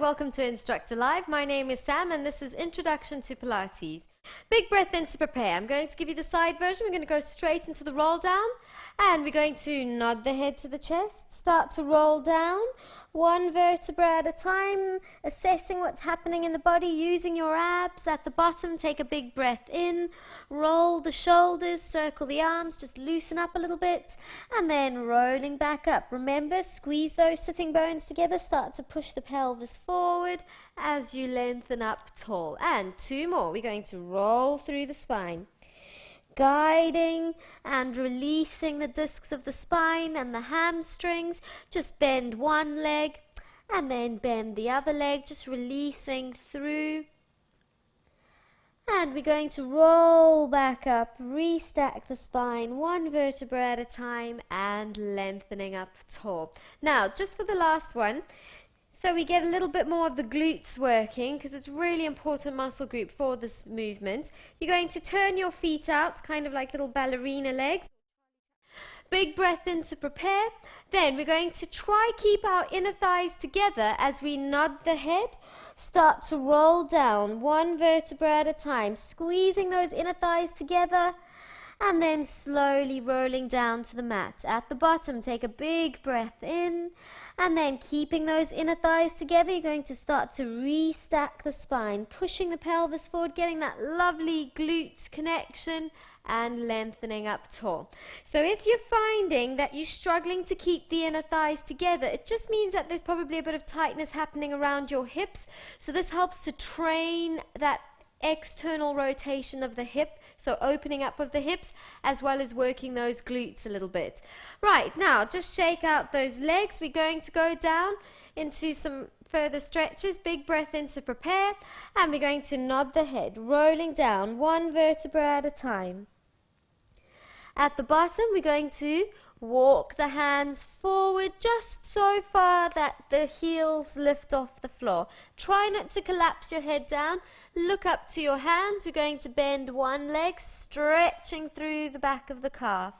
welcome to InstructorLive. My name is Sam and this is Introduction to Pilates. Big breath in to prepare. I'm going to give you the side version. We're going to go straight into the roll down and we're going to nod the head to the chest, start to roll down, one vertebra at a time, assessing what's happening in the body, using your abs. At the bottom, take a big breath in, roll the shoulders, circle the arms, just loosen up a little bit, and then rolling back up. Remember, squeeze those sitting bones together, start to push the pelvis forward as you lengthen up tall. And two more. We're going to roll through the spine, guiding and releasing the discs of the spine and the hamstrings. Just bend one leg and then bend the other leg, just releasing through. And we're going to roll back up, restack the spine, one vertebra at a time, and lengthening up tall. Now, just for the last one, so we get a little bit more of the glutes working, because it's a really important muscle group for this movement. You're going to turn your feet out, kind of like little ballerina legs. Big breath in to prepare. Then we're going to try keep our inner thighs together as we nod the head. Start to roll down, one vertebra at a time, squeezing those inner thighs together, and then slowly rolling down to the mat. At the bottom, take a big breath in, and then keeping those inner thighs together, you're going to start to restack the spine, pushing the pelvis forward, getting that lovely glute connection, and lengthening up tall. So if you're finding that you're struggling to keep the inner thighs together, it just means that there's probably a bit of tightness happening around your hips. So this helps to train that external rotation of the hip, so opening up of the hips, as well as working those glutes a little bit. Right, now just shake out those legs. We're going to go down into some further stretches. Big breath in to prepare, and we're going to nod the head, rolling down one vertebra at a time. At the bottom, we're going to walk the hands forward just so far that the heels lift off the floor. Try not to collapse your head down. Look up to your hands. We're going to bend one leg, stretching through the back of the calf.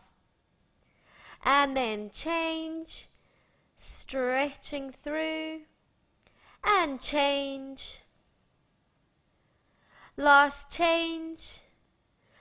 And then change, stretching through, and change. Last change.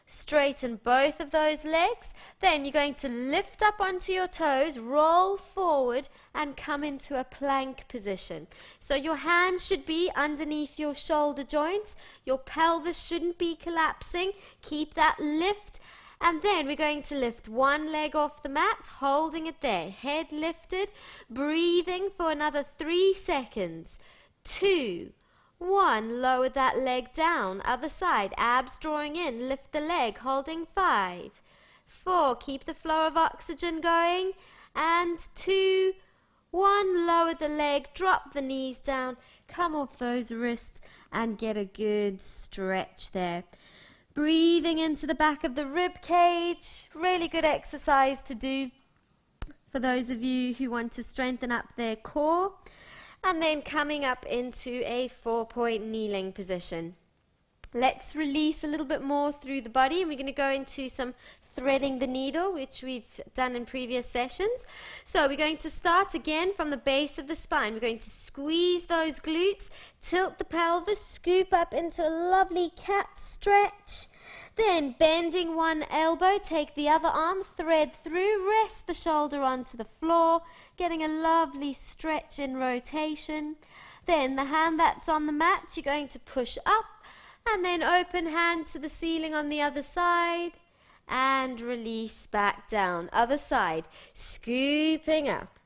Straighten both of those legs. Then you're going to lift up onto your toes, roll forward, and come into a plank position. So your hands should be underneath your shoulder joints. Your pelvis shouldn't be collapsing. Keep that lift. And then we're going to lift one leg off the mat, holding it there. Head lifted, breathing for another 3 seconds. 2, 1, lower that leg down, other side, abs drawing in, lift the leg, holding 5, 4, keep the flow of oxygen going, and 2, 1, lower the leg, drop the knees down, come off those wrists, and get a good stretch there. Breathing into the back of the rib cage, really good exercise to do for those of you who want to strengthen up their core. And then coming up into a 4-point kneeling position. Let's release a little bit more through the body, and we're going to go into some threading the needle, which we've done in previous sessions. So we're going to start again from the base of the spine. We're going to squeeze those glutes, tilt the pelvis, scoop up into a lovely cat stretch. Then bending one elbow, take the other arm, thread through, rest the shoulder onto the floor, getting a lovely stretch in rotation. Then the hand that's on the mat, you're going to push up, and then open hand to the ceiling on the other side, and release back down. Other side, scooping up,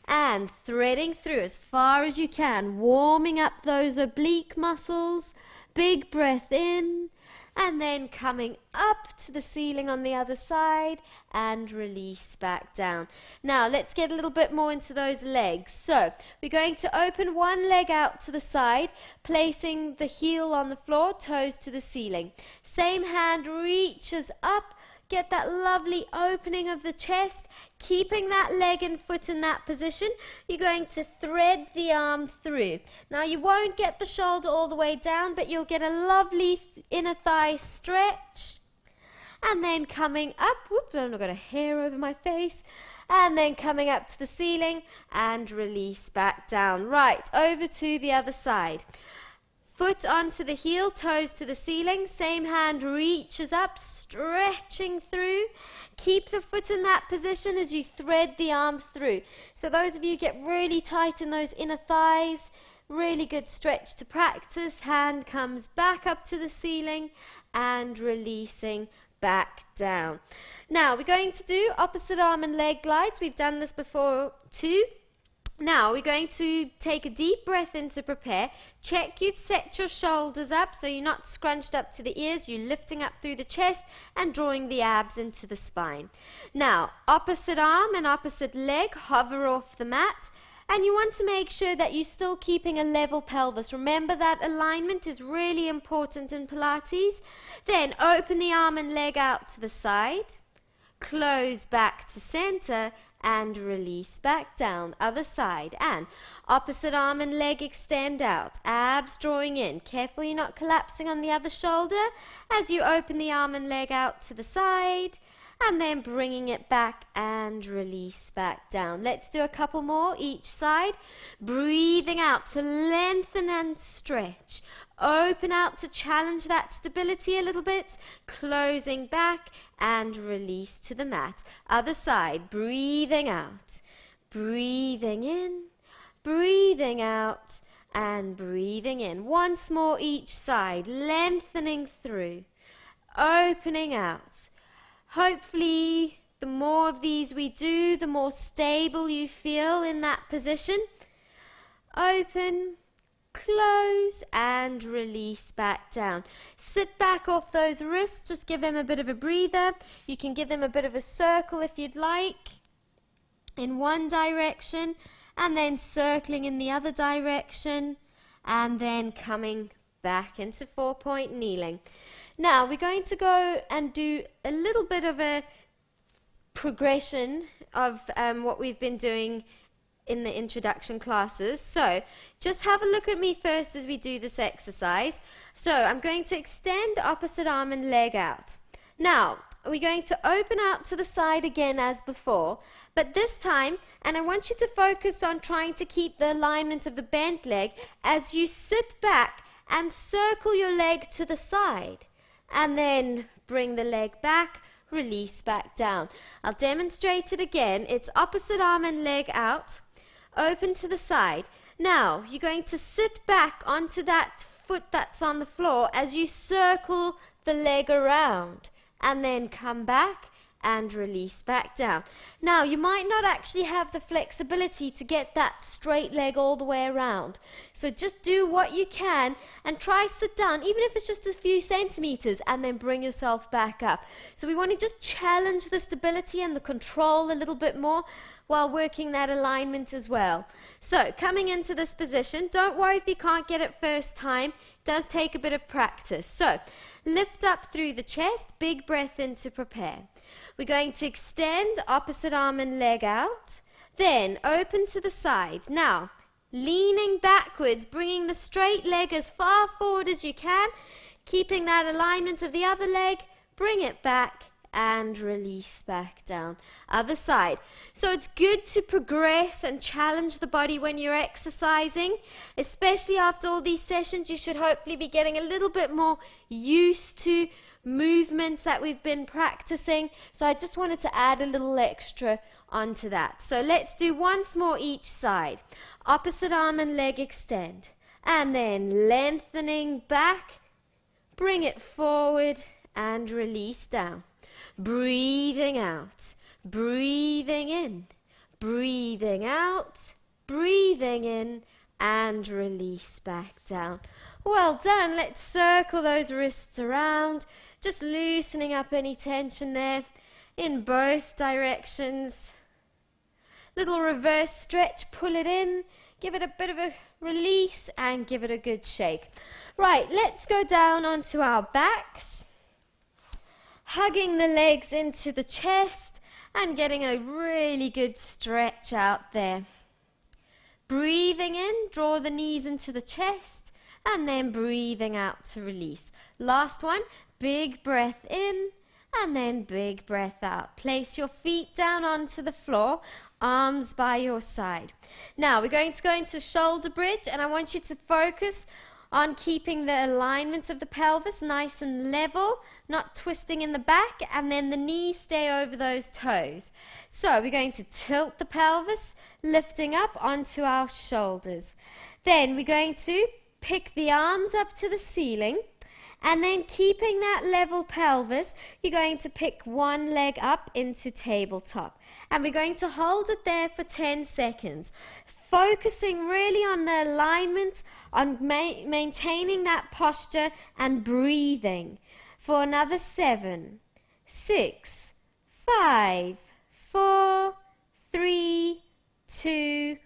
and threading through as far as you can, warming up those oblique muscles. Big breath in. And then coming up to the ceiling on the other side and release back down. Now let's get a little bit more into those legs. So we're going to open one leg out to the side, placing the heel on the floor, toes to the ceiling. Same hand reaches up, get that lovely opening of the chest, keeping that leg and foot in that position. You're going to thread the arm through. Now you won't get the shoulder all the way down, but you'll get a lovely inner thigh stretch. And then coming up, whoops, I've got a hair over my face. and then coming up to the ceiling and release back down. Right, over to the other side. Foot onto the heel, toes to the ceiling, same hand reaches up, stretching through. Keep the foot in that position as you thread the arm through. So those of you get really tight in those inner thighs, really good stretch to practice. Hand comes back up to the ceiling and releasing back down. Now we're going to do opposite arm and leg glides. We've done this before too. Now we're going to take a deep breath in to prepare. Check you've set your shoulders up so you're not scrunched up to the ears. You're lifting up through the chest and drawing the abs into the spine. Now opposite arm and opposite leg, hover off the mat. And you want to make sure that you're still keeping a level pelvis. Remember that alignment is really important in Pilates. Then open the arm and leg out to the side. Close back to center and release back down. Other side. And opposite arm and leg extend out. Abs drawing in. Careful you're not collapsing on the other shoulder as you open the arm and leg out to the side. And then bringing it back and release back down. Let's do a couple more each side. Breathing out to lengthen and stretch. Open out to challenge that stability a little bit. Closing back and release to the mat. Other side. Breathing out. Breathing in. Breathing out. And breathing in. Once more each side. Lengthening through. Opening out. Hopefully, the more of these we do, the more stable you feel in that position. Open, close, and release back down. Sit back off those wrists, just give them a bit of a breather. You can give them a bit of a circle if you'd like, in one direction, and then circling in the other direction, and then coming back into 4-point kneeling. Now we're going to go and do a little bit of a progression of what we've been doing in the introduction classes. So just have a look at me first as we do this exercise. So I'm going to extend opposite arm and leg out. Now we're going to open out to the side again as before, but this time, and I want you to focus on trying to keep the alignment of the bent leg as you sit back and circle your leg to the side. And then bring the leg back, release back down. I'll demonstrate it again. It's opposite arm and leg out, open to the side. Now, you're going to sit back onto that foot that's on the floor as you circle the leg around. And then come back and release back down. Now, you might not actually have the flexibility to get that straight leg all the way around. So just do what you can and try sit down, even if it's just a few centimeters, and then bring yourself back up. So we want to just challenge the stability and the control a little bit more while working that alignment as well. So coming into this position, don't worry if you can't get it first time. It does take a bit of practice. So lift up through the chest, big breath in to prepare. We're going to extend opposite arm and leg out, then open to the side. Now, leaning backwards, bringing the straight leg as far forward as you can, keeping that alignment of the other leg, bring it back and release back down. Other side. So it's good to progress and challenge the body when you're exercising, especially after all these sessions. You should hopefully be getting a little bit more used to movements that we've been practicing. So I just wanted to add a little extra onto that. So let's do once more each side. Opposite arm and leg extend. And then lengthening back, bring it forward and release down. Breathing out, breathing in, breathing out, breathing in, and release back down. Well done. Let's circle those wrists around, just loosening up any tension there in both directions. Little reverse stretch, pull it in, give it a bit of a release, and give it a good shake. Right, let's go down onto our backs, hugging the legs into the chest and getting a really good stretch out there. Breathing in, draw the knees into the chest, and then breathing out to release. Last one, big breath in and then big breath out. Place your feet down onto the floor, arms by your side. Now we're going to go into shoulder bridge, and I want you to focus on keeping the alignment of the pelvis nice and level, not twisting in the back, and then the knees stay over those toes. So we're going to tilt the pelvis, lifting up onto our shoulders. Then we're going to pick the arms up to the ceiling, and then keeping that level pelvis, you're going to pick one leg up into tabletop. And we're going to hold it there for 10 seconds. Focusing really on the alignment, on maintaining that posture and breathing for another 7, 6, 5, 4, 3, 2,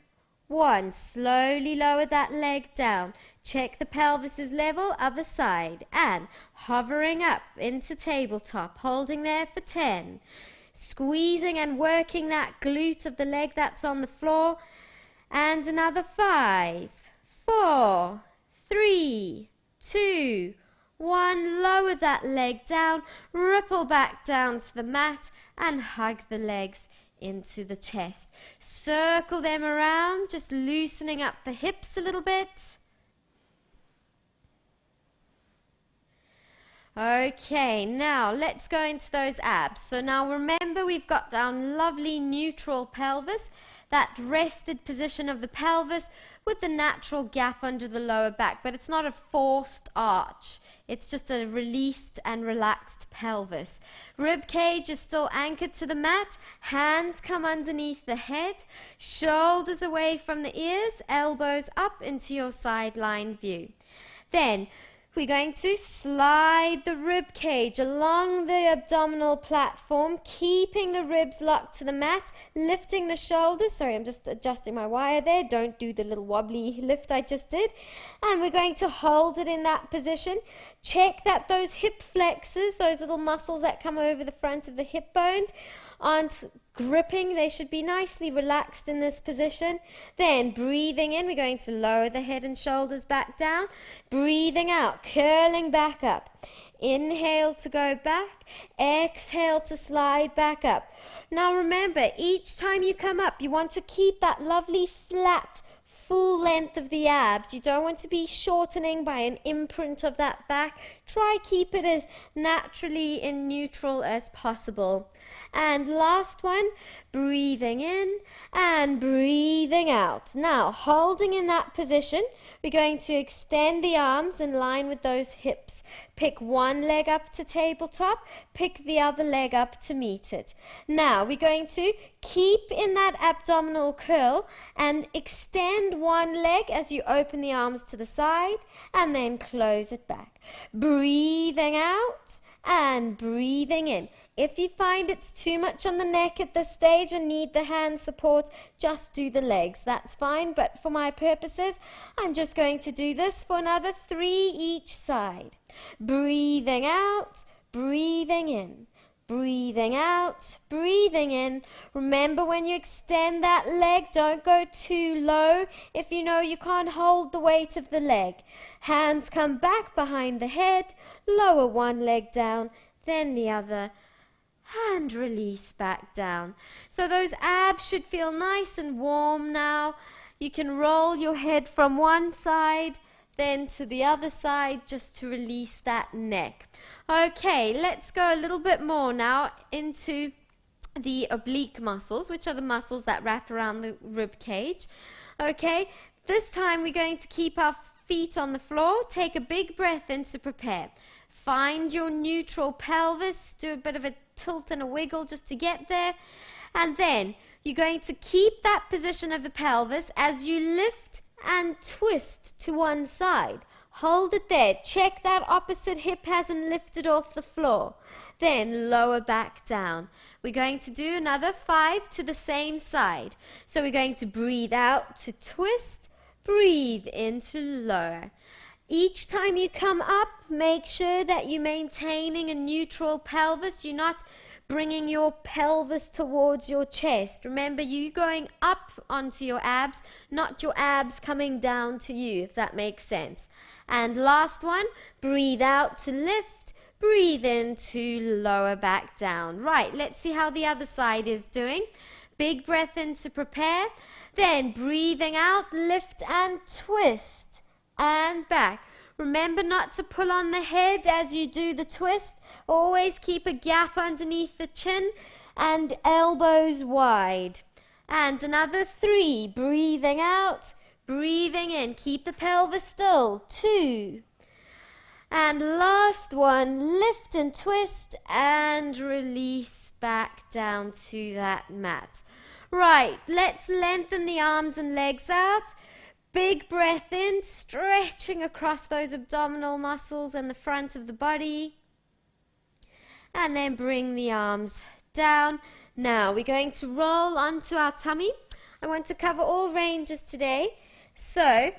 1. Slowly lower that leg down. Check the pelvis is level, other side, and hovering up into tabletop, holding there for 10. Squeezing and working that glute of the leg that's on the floor. And another 5, 4, 3, 2, 1. Lower that leg down, ripple back down to the mat, and hug the legs into the chest. Circle them around, just loosening up the hips a little bit. Okay, now let's go into those abs. So now remember, we've got our lovely neutral pelvis, that rested position of the pelvis with the natural gap under the lower back, but it's not a forced arch. It's just a released and relaxed pelvis. Rib cage is still anchored to the mat. Hands come underneath the head. Shoulders away from the ears. Elbows up into your sideline view. Then we're going to slide the rib cage along the abdominal platform, keeping the ribs locked to the mat, lifting the shoulders. Sorry, I'm just adjusting my wire there. Don't do the little wobbly lift I just did. And we're going to hold it in that position. Check that those hip flexors, those little muscles that come over the front of the hip bones, aren't gripping. They should be nicely relaxed in this position. Then breathing in, we're going to lower the head and shoulders back down. Breathing out, curling back up. Inhale to go back. Exhale to slide back up. Now remember, each time you come up, you want to keep that lovely flat full length of the abs. You don't want to be shortening by an imprint of that back. Try keep it as naturally in neutral as possible. And last one, breathing in and breathing out. Now, holding in that position, we're going to extend the arms in line with those hips. Pick one leg up to tabletop, pick the other leg up to meet it. Now, we're going to keep in that abdominal curl and extend one leg as you open the arms to the side and then close it back. Breathing out and breathing in. If you find it's too much on the neck at this stage and need the hand support, just do the legs. That's fine, but for my purposes, I'm just going to do this for another 3 each side. Breathing out, breathing in. Breathing out, breathing in. Remember, when you extend that leg, don't go too low if you know you can't hold the weight of the leg. Hands come back behind the head, lower one leg down, then the other, and release back down. So those abs should feel nice and warm now. You can roll your head from one side, then to the other side, just to release that neck. Okay, let's go a little bit more now into the oblique muscles, which are the muscles that wrap around the rib cage. Okay, this time we're going to keep our feet on the floor. Take a big breath in to prepare. Find your neutral pelvis. Do a bit of a tilt and a wiggle just to get there. And then you're going to keep that position of the pelvis as you lift and twist to one side. Hold it there. Check that opposite hip hasn't lifted off the floor. Then lower back down. We're going to do another 5 to the same side. So we're going to breathe out to twist, breathe in to lower. Each time you come up, make sure that you're maintaining a neutral pelvis. You're not bringing your pelvis towards your chest. Remember, you're going up onto your abs, not your abs coming down to you, if that makes sense. And last one, breathe out to lift, breathe in to lower back down. Right, let's see how the other side is doing. Big breath in to prepare. Then breathing out, lift and twist and back. Remember not to pull on the head as you do the twist. Always keep a gap underneath the chin and elbows wide. And another 3. Breathing out, breathing in. Keep the pelvis still. 2. And last one, lift and twist and release back down to that mat. Right, let's lengthen the arms and legs out. Big breath in, stretching across those abdominal muscles and the front of the body. And then bring the arms down. Now we're going to roll onto our tummy. I want to cover all ranges today. So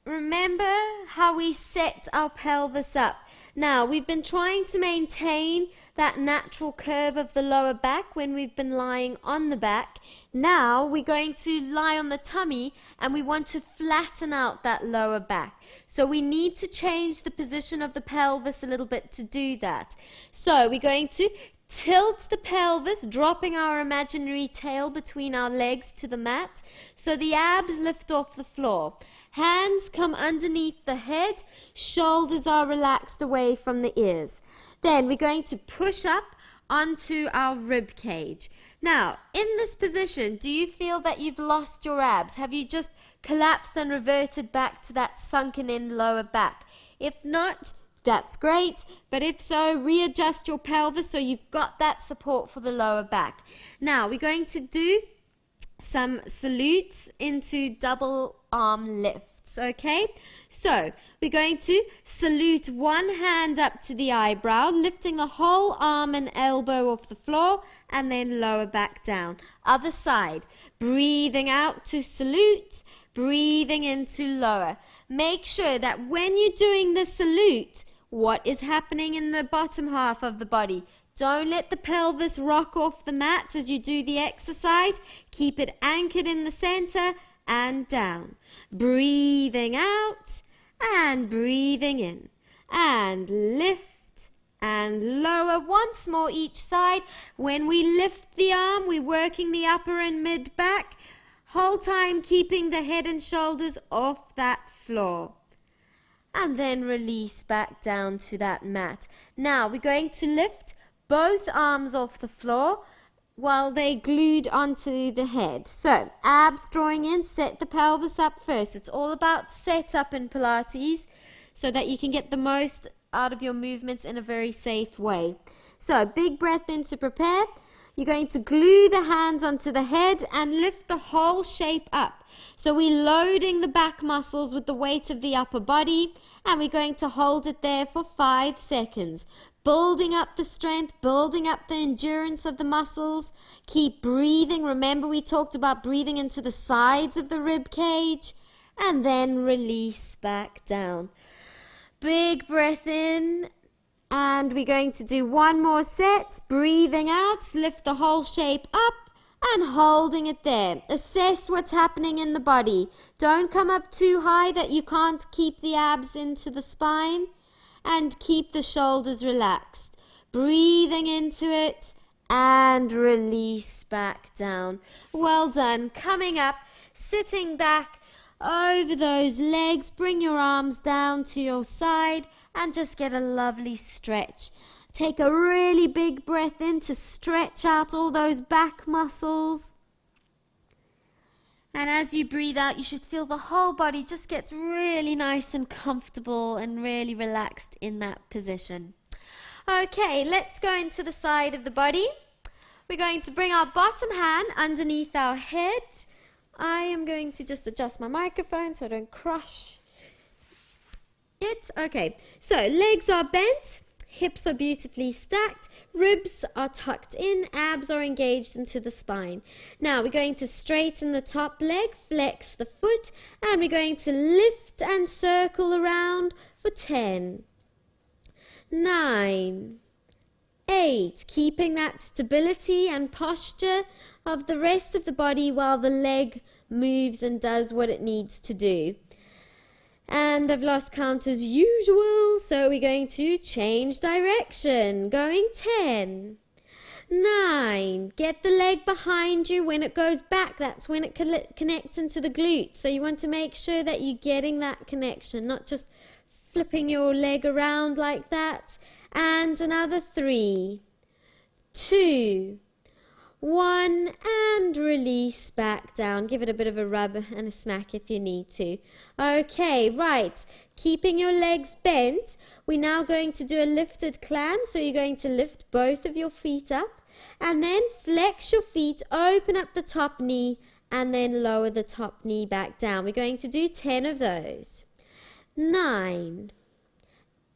remember how we set our pelvis up. Now, we've been trying to maintain that natural curve of the lower back when we've been lying on the back. Now, we're going to lie on the tummy and we want to flatten out that lower back. So we need to change the position of the pelvis a little bit to do that. So we're going to tilt the pelvis, dropping our imaginary tail between our legs to the mat so the abs lift off the floor. Hands come underneath the head, shoulders are relaxed away from the ears. Then we're going to push up onto our rib cage. Now, in this position, do you feel that you've lost your abs? Have you just collapsed and reverted back to that sunken in lower back? If not, that's great, but if so, readjust your pelvis so you've got that support for the lower back. Now, we're going to do some salutes into double arm lifts, okay? So, we're going to salute one hand up to the eyebrow, lifting the whole arm and elbow off the floor, and then lower back down. Other side, breathing out to salute, breathing in to lower. Make sure that when you're doing the salute, what is happening in the bottom half of the body? Don't let the pelvis rock off the mat as you do the exercise. Keep it anchored in the center and down. Breathing out and breathing in. And lift and lower once more each side. When we lift the arm, we're working the upper and mid back. Whole time keeping the head and shoulders off that floor. And then release back down to that mat. Now we're going to lift both arms off the floor while they're glued onto the head. So, abs drawing in, set the pelvis up first. It's all about setup in Pilates so that you can get the most out of your movements in a very safe way. So, big breath in to prepare. You're going to glue the hands onto the head and lift the whole shape up. So we're loading the back muscles with the weight of the upper body, and we're going to hold it there for 5 seconds. Building up the strength, building up the endurance of the muscles. Keep breathing. Remember we talked about breathing into the sides of the rib cage. And then release back down. Big breath in. And we're going to do one more set. Breathing out, lift the whole shape up and holding it there. Assess what's happening in the body. Don't come up too high that you can't keep the abs into the spine. And keep the shoulders relaxed. Breathing into it and release back down. Well done. Coming up, sitting back over those legs. Bring your arms down to your side and just get a lovely stretch. Take a really big breath in to stretch out all those back muscles. And as you breathe out, you should feel the whole body just gets really nice and comfortable and really relaxed in that position. Okay, let's go into the side of the body. We're going to bring our bottom hand underneath our head. I am going to just adjust my microphone so I don't crush it. Okay, so legs are bent, hips are beautifully stacked. Ribs are tucked in, abs are engaged into the spine. Now we're going to straighten the top leg, flex the foot, and we're going to lift and circle around for 10, 9, 8, keeping that stability and posture of the rest of the body while the leg moves and does what it needs to do. And I've lost count as usual, so we're going to change direction. Going 10, 9. Get the leg behind you. When it goes back, that's when it connects into the glute. So you want to make sure that you're getting that connection, not just flipping your leg around like that. And another 3, 2, 1, and release back down. Give it a bit of a rub and a smack if you need to. Okay, right. Keeping your legs bent, we're now going to do a lifted clam. So you're going to lift both of your feet up and then flex your feet, open up the top knee, and then lower the top knee back down. We're going to do 10 of those. 9,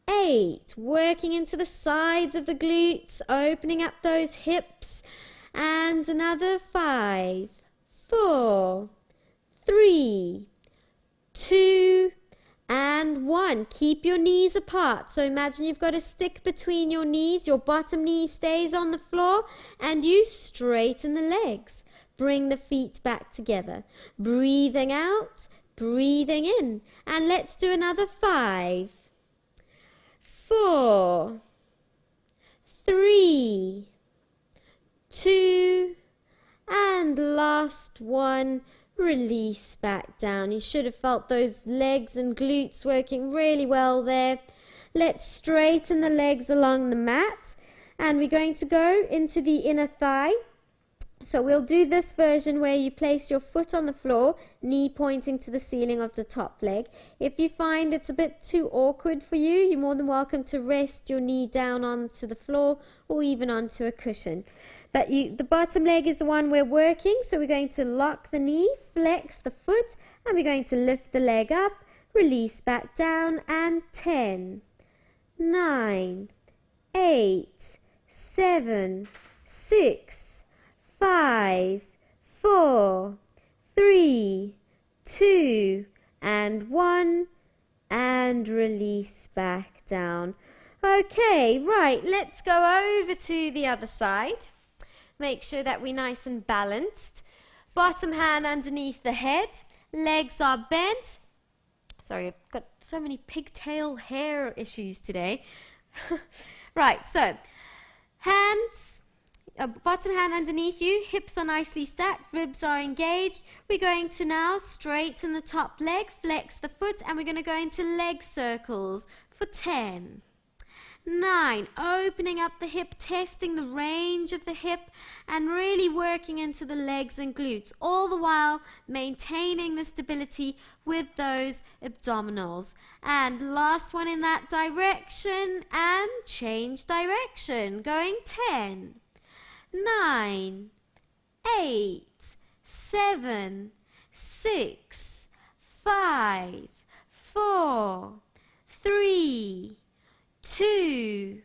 8, working into the sides of the glutes, opening up those hips. And another 5, 4, 3, 2, and 1. Keep your knees apart. So imagine you've got a stick between your knees. Your bottom knee stays on the floor and you straighten the legs. Bring the feet back together. Breathing out, breathing in. And let's do another 5, 4, 3, 2, and last one, release back down. You should have felt those legs and glutes working really well there. Let's straighten the legs along the mat, and we're going to go into the inner thigh. So we'll do this version where you place your foot on the floor, knee pointing to the ceiling of the top leg. If you find it's a bit too awkward for you, you're more than welcome to rest your knee down onto the floor or even onto a cushion. But the bottom leg is the one we're working, so we're going to lock the knee, flex the foot, and we're going to lift the leg up, release back down, and 10, 9, 8, 7, 6, 5, 4, 3, 2, and 1, and release back down. Okay, right, let's go over to the other side. Make sure that we're nice and balanced. Bottom hand underneath the head. Legs are bent. Sorry, I've got so many pigtail hair issues today. Right, so hands, bottom hand underneath you. Hips are nicely stacked. Ribs are engaged. We're going to now straighten the top leg, flex the foot, and we're going to go into leg circles for 10. 9, opening up the hip, testing the range of the hip and really working into the legs and glutes, all the while maintaining the stability with those abdominals. And last one in that direction, and change direction, going 10, 9, 8, 7, 6, 5, 4, 3, 2,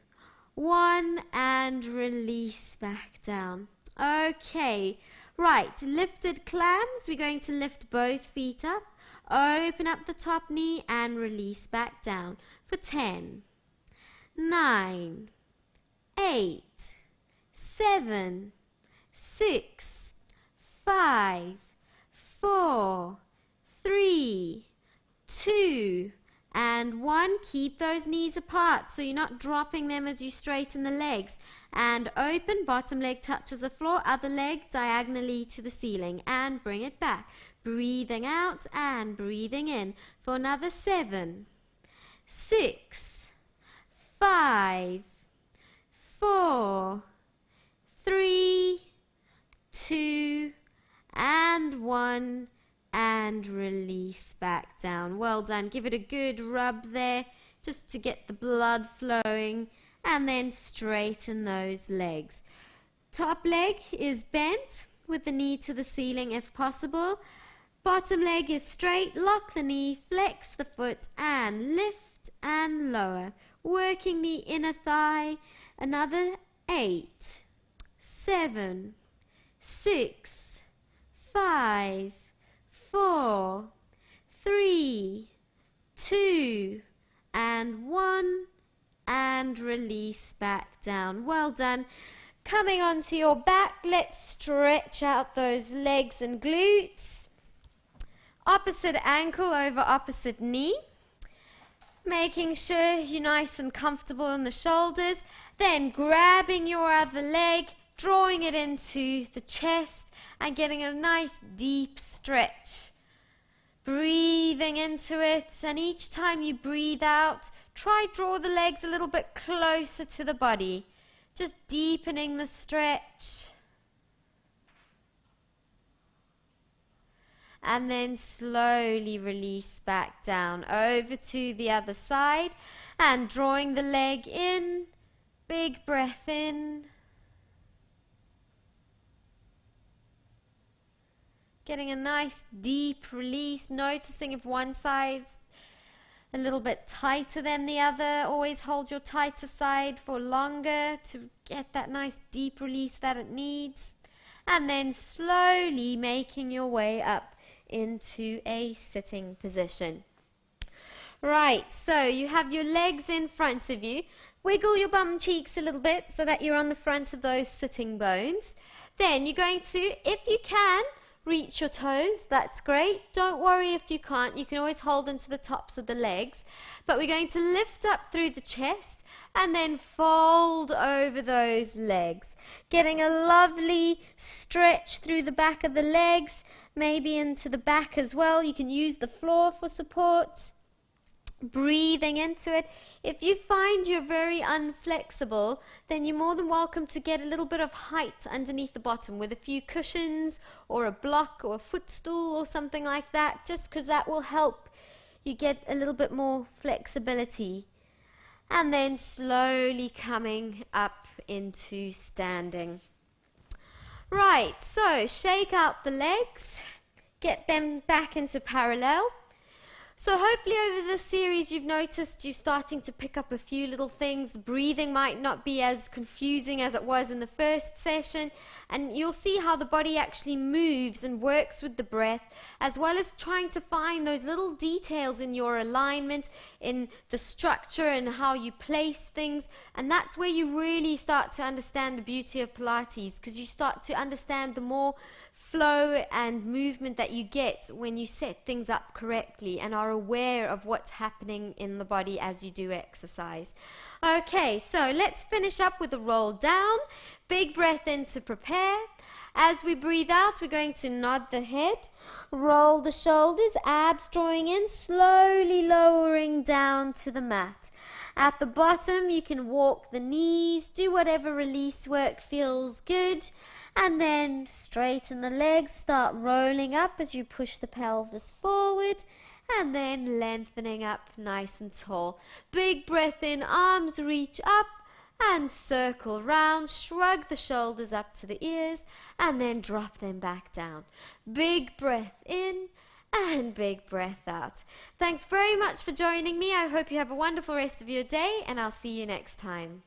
1, and release back down. Okay, right, lifted clams. We're going to lift both feet up, open up the top knee, and release back down for 10, 9, 8, 7, 6, 5, 4, 3, 2, and 1. Keep those knees apart so you're not dropping them as you straighten the legs. And open, bottom leg touches the floor, other leg diagonally to the ceiling, and bring it back. Breathing out and breathing in for another 7, 6, 5, 4, 3, 2, and 1. And release back down. Well done. Give it a good rub there just to get the blood flowing, and then straighten those legs. Top leg is bent with the knee to the ceiling if possible. Bottom leg is straight. Lock the knee, flex the foot, and lift and lower. Working the inner thigh. Another 8, 7, 6, 5, 4, 3, 2, and 1, and release back down. Well done. Coming onto your back, let's stretch out those legs and glutes. Opposite ankle over opposite knee. Making sure you're nice and comfortable in the shoulders, then grabbing your other leg, drawing it into the chest and getting a nice deep stretch. Breathing into it, and each time you breathe out, try draw the legs a little bit closer to the body, just deepening the stretch. And then slowly release back down over to the other side and drawing the leg in. Big breath in. Getting a nice deep release, noticing if one side's a little bit tighter than the other. Always hold your tighter side for longer to get that nice deep release that it needs. And then slowly making your way up into a sitting position. Right, so you have your legs in front of you. Wiggle your bum cheeks a little bit so that you're on the front of those sitting bones. Then you're going to, if you can, reach your toes. That's great. Don't worry if you can't. You can always hold into the tops of the legs. But we're going to lift up through the chest and then fold over those legs. Getting a lovely stretch through the back of the legs, maybe into the back as well. You can use the floor for support. Breathing into it. If you find you're very unflexible, then you're more than welcome to get a little bit of height underneath the bottom with a few cushions or a block or a footstool or something like that, just because that will help you get a little bit more flexibility. And then slowly coming up into standing. Right, so shake out the legs, get them back into parallel. So hopefully over this series you've noticed you're starting to pick up a few little things. The breathing might not be as confusing as it was in the first session, and you'll see how the body actually moves and works with the breath, as well as trying to find those little details in your alignment, in the structure and how you place things. And that's where you really start to understand the beauty of Pilates, because you start to understand the more flow and movement that you get when you set things up correctly and are aware of what's happening in the body as you do exercise. Okay, so let's finish up with a roll down. Big breath in to prepare. As we breathe out, we're going to nod the head, roll the shoulders, abs drawing in, slowly lowering down to the mat. At the bottom, you can walk the knees, do whatever release work feels good. And then straighten the legs, start rolling up as you push the pelvis forward, and then lengthening up nice and tall. Big breath in, arms reach up and circle round, shrug the shoulders up to the ears, and then drop them back down. Big breath in and big breath out. Thanks very much for joining me. I hope you have a wonderful rest of your day, and I'll see you next time.